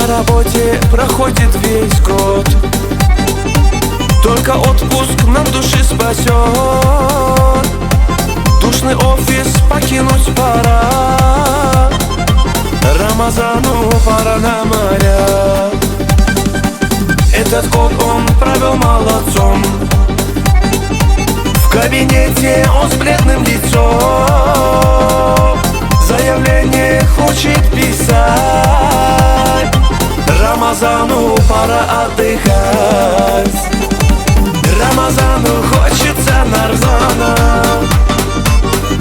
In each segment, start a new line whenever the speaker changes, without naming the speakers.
работе проходит весь год, только отпуск нам души спасет. Душный офис покинуть пора, Рамазану пора на моря. Этот год он провел молодцом, в кабинете он с бледным лицом. Заявление хочет писать, Рамазану пора отдыхать. Рамазану хочется нарзана,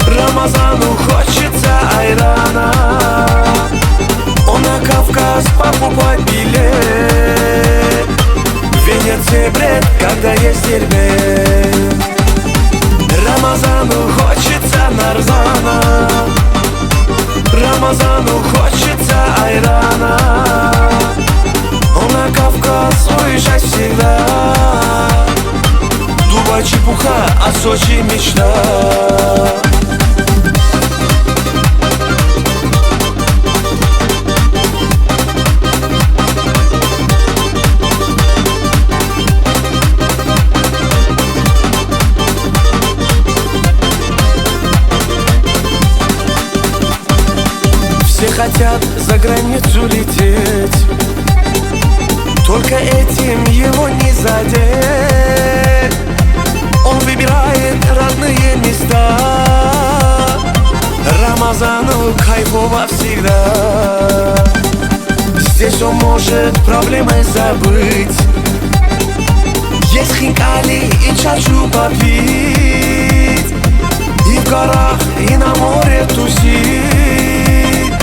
Рамазану хочется айрана. Он на Кавказ покупать билет, в Венеции бред, когда есть тербет. Рамазану хочется нарзана, Рамазану хочется айрана. Он на Кавказ уезжать всегда, Дубай чепуха, а Сочи мечта. Все хотят за границу лететь, только этим его не задеть. Он выбирает родные места, Рамазану кайфово всегда. Здесь он может проблемы забыть, есть хинкали и чачу попить, и в горах, и на море тусить.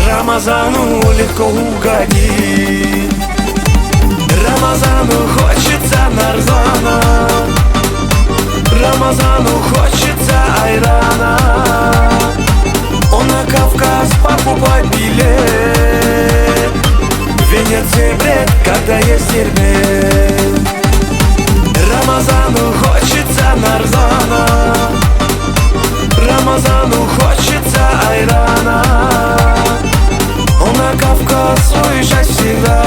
Рамазану легко угодить. Рамазану хочется нарзана, Рамазану хочется айрана. Он на Кавказ покупать билет, в Венеции бред, когда есть тербет. Рамазану хочется нарзана, Рамазану хочется айрана. Он на Кавказ уезжать всегда,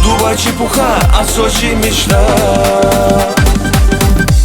Дубай чепуха, а Сочи мечта.